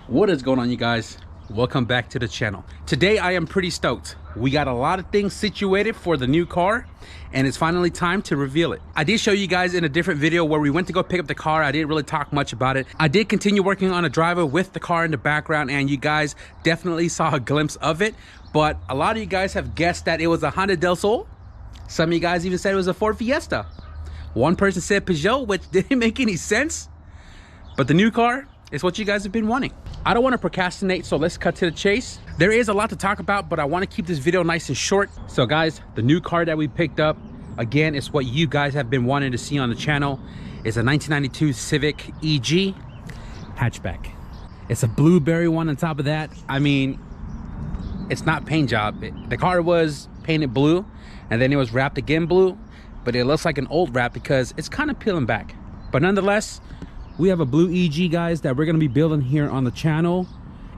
What is going on, you guys? Welcome back to the channel. Today I am pretty stoked. We got a lot of things situated for the new car and it's finally time to reveal it. I did show you guys in a different video where we went to go pick up the car. I didn't really talk much about it. I did continue working on a driver with the car in the background and you guys definitely saw a glimpse of it, but a lot of you guys have guessed that it was a Honda Del Sol. Some of you guys even said it was a Ford Fiesta. One person said Peugeot, which didn't make any sense, but the new car is what you guys have been wanting. I don't want to procrastinate, so let's cut to the chase. There is a lot to talk about, but I want to keep this video nice and short. So guys, the new car that we picked up, again, is what you guys have been wanting to see on the channel. It's a 1992 Civic EG hatchback. It's a BlueBerry one on top of that. I mean, it's not paint job. The car was painted blue and then it was wrapped again blue, but it looks like an old wrap because it's kind of peeling back. But nonetheless, we have a blue EG, guys, that we're going to be building here on the channel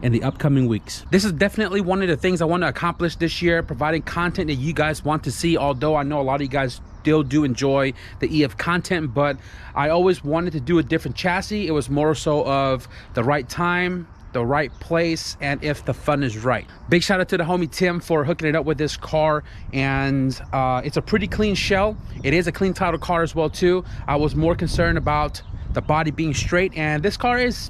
in the upcoming weeks. This is definitely one of the things I want to accomplish this year, providing content that you guys want to see, although I know a lot of you guys still do enjoy the EF content, but I always wanted to do a different chassis. It was more so of the right time, the right place, and if the fun is right. Big shout out to the homie Tim for hooking it up with this car, and it's a pretty clean shell. It is a clean title car as well too. I was more concerned about the body being straight, and this car it's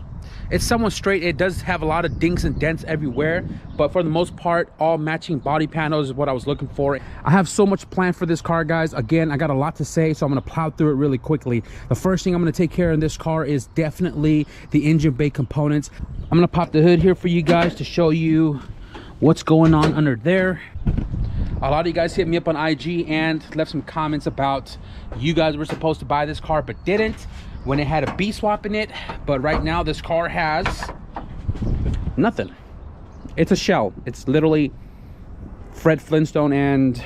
somewhat straight. It does have a lot of dinks and dents everywhere, but for the most part, all matching body panels is what I was looking for. I have so much planned for this car, guys. Again, I got a lot to say, so I'm going to plow through it really quickly. The first thing I'm going to take care of in this car is definitely the engine bay components. I'm going to pop the hood here for you guys to show you what's going on under there. A lot of you guys hit me up on IG and left some comments about you guys were supposed to buy this car but didn't when it had a B swap in it. But right now this car has nothing. It's a shell. It's literally Fred Flintstone, and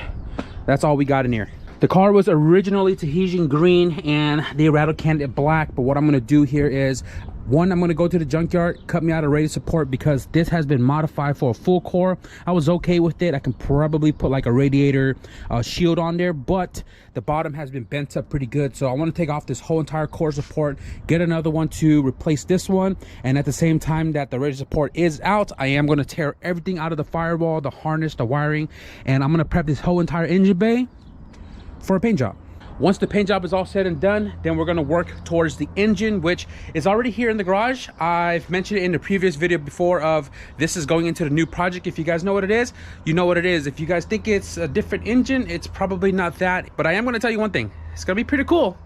that's all we got in here. The car was originally Tahitian green and they rattle canned it black, but what I'm going to do here is, one, I'm going to go to the junkyard, cut me out a radiator support, because this has been modified for a full core. I was okay with it. I can probably put like a radiator shield on there, but the bottom has been bent up pretty good. So I want to take off this whole entire core support, get another one to replace this one, and at the same time that the radiator support is out, I am going to tear everything out of the firewall, the harness, the wiring, and I'm going to prep this whole entire engine bay for a paint job. Once the paint job is all said and done, then we're going to work towards the engine, which is already here in the garage. I've mentioned it in the previous video before of this is going into the new project. If you guys know what it is, you know what it is. If you guys think it's a different engine, it's probably not that. But I am going to tell you one thing. It's going to be pretty cool.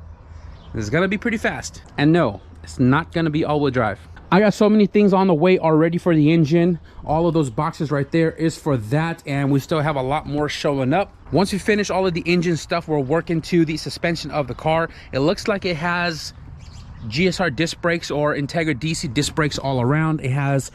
It's going to be pretty fast. And no, it's not going to be all-wheel drive. I got so many things on the way already for the engine. All of those boxes right there is for that, and we still have a lot more showing up. Once we finish all of the engine stuff, we're working to the suspension of the car. It looks like it has GSR disc brakes or Integra DC disc brakes all around. It has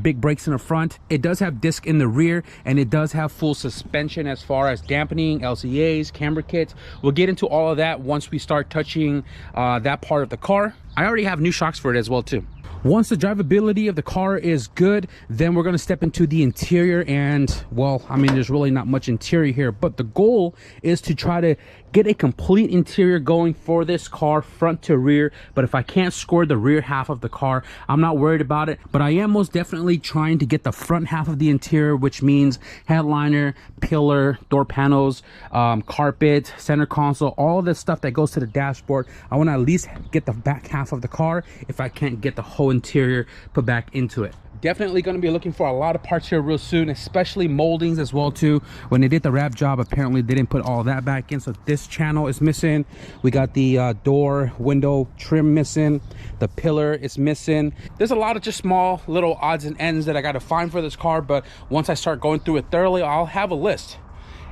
big brakes in the front. It does have disc in the rear, and it does have full suspension as far as dampening, LCAs, camber kits. We'll get into all of that once we start touching that part of the car. I already have new shocks for it as well too. Once the drivability of the car is good, then we're going to step into the interior, and well, I mean, there's really not much interior here, but the goal is to try to get a complete interior going for this car front to rear. But if I can't score the rear half of the car, I'm not worried about it. But I am most definitely trying to get the front half of the interior, which means headliner, pillar, door panels, carpet, center console, all this stuff that goes to the dashboard. I want to at least get the back half of the car if I can't get the whole interior put back into it. Definitely going to be looking for a lot of parts here real soon, especially moldings as well too. When they did the wrap job, apparently they didn't put all that back in, so this channel is missing. We got the door window trim missing, the pillar is missing. There's a lot of just small little odds and ends that I got to find for this car, but once I start going through it thoroughly, I'll have a list,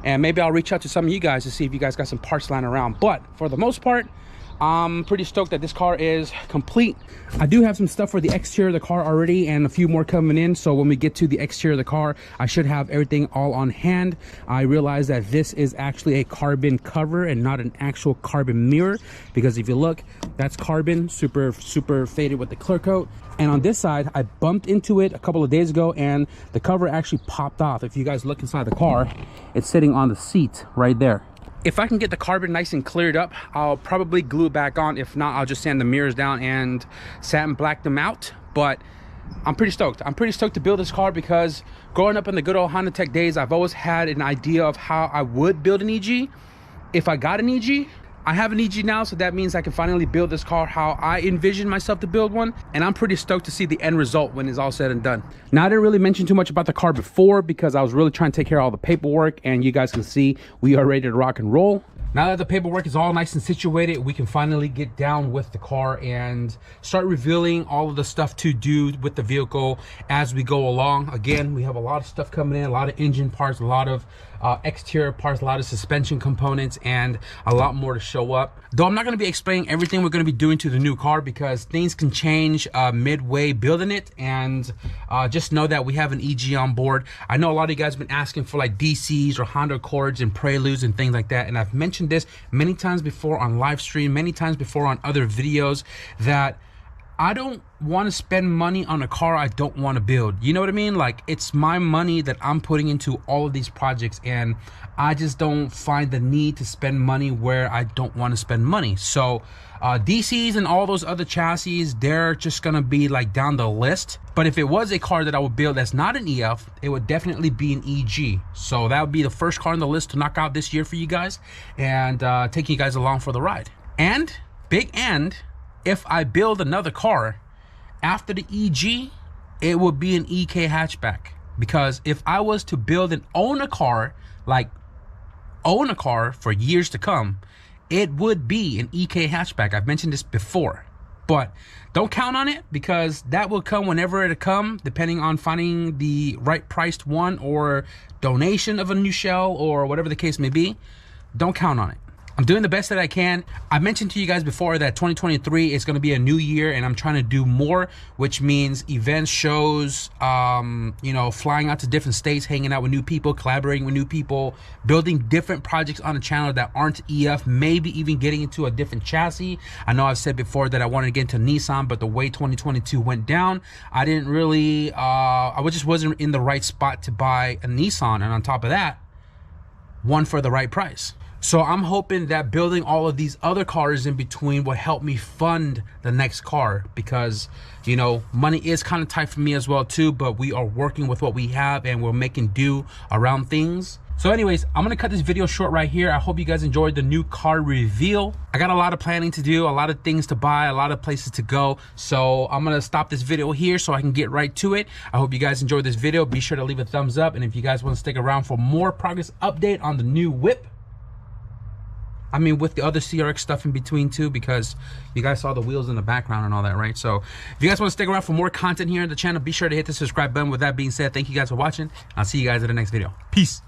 and maybe I'll reach out to some of you guys to see if you guys got some parts lying around. But for the most part, I'm pretty stoked that this car is complete. I do have some stuff for the exterior of the car already and a few more coming in, so when we get to the exterior of the car, I should have everything all on hand. I realized that this is actually a carbon cover and not an actual carbon mirror, because if you look, that's carbon, super faded with the clear coat. And on this side, I bumped into it a couple of days ago and the cover actually popped off. If you guys look inside the car, it's sitting on the seat right there. If I can get the carbon nice and cleared up, I'll probably glue it back on. If not, I'll just sand the mirrors down and satin black them out. But I'm pretty stoked. I'm pretty stoked to build this car because growing up in the good old Honda Tech days, I've always had an idea of how I would build an EG if I got an EG. I have an EG now, so that means I can finally build this car how I envision myself to build one, and I'm pretty stoked to see the end result when it's all said and done. Now, I didn't really mention too much about the car before because I was really trying to take care of all the paperwork, and you guys can see we are ready to rock and roll. Now that the paperwork is all nice and situated, we can finally get down with the car and start revealing all of the stuff to do with the vehicle as we go along. Again, we have a lot of stuff coming in, a lot of engine parts, a lot of exterior parts, a lot of suspension components, and a lot more to show up. Though I'm not going to be explaining everything we're going to be doing to the new car because things can change midway building it, and just know that we have an EG on board. I know a lot of you guys have been asking for like DCs or Honda Accords and Preludes and things like that, and I've mentioned this many times before on live stream, many times before on other videos, that I don't want to spend money on a car I don't want to build. You know what I mean? Like, it's my money that I'm putting into all of these projects, and I just don't find the need to spend money where I don't want to spend money. So DCs and all those other chassis, they're just gonna be like down the list. But if it was a car that I would build that's not an EF, it would definitely be an EG. So that would be the first car on the list to knock out this year for you guys, and take you guys along for the ride. And big and if I build another car after the EG, it would be an EK hatchback. Because if I was to build and own a car, like own a car for years to come, it would be an EK hatchback. I've mentioned this before, but don't count on it because that will come whenever it'll come, depending on finding the right priced one or donation of a new shell or whatever the case may be. Don't count on it. I'm doing the best that I can. I mentioned to you guys before that 2023 is going to be a new year, and I'm trying to do more, which means events, shows, you know, flying out to different states, hanging out with new people, collaborating with new people, building different projects on the channel that aren't EF, maybe even getting into a different chassis. I know I've said before that I wanted to get into Nissan, but the way 2022 went down, I didn't really, I just wasn't in the right spot to buy a Nissan, and on top of that, one for the right price. So I'm hoping that building all of these other cars in between will help me fund the next car, because, you know, money is kind of tight for me as well too, but we are working with what we have and we're making do around things. So anyways, I'm gonna cut this video short right here. I hope you guys enjoyed the new car reveal. I got a lot of planning to do, a lot of things to buy, a lot of places to go. So I'm gonna stop this video here so I can get right to it. I hope you guys enjoyed this video. Be sure to leave a thumbs up. And if you guys wanna stick around for more progress update on the new whip, I mean, with the other CRX stuff in between too, because you guys saw the wheels in the background and all that, right? So if you guys want to stick around for more content here on the channel, be sure to hit the subscribe button. With that being said, thank you guys for watching. I'll see you guys in the next video. Peace.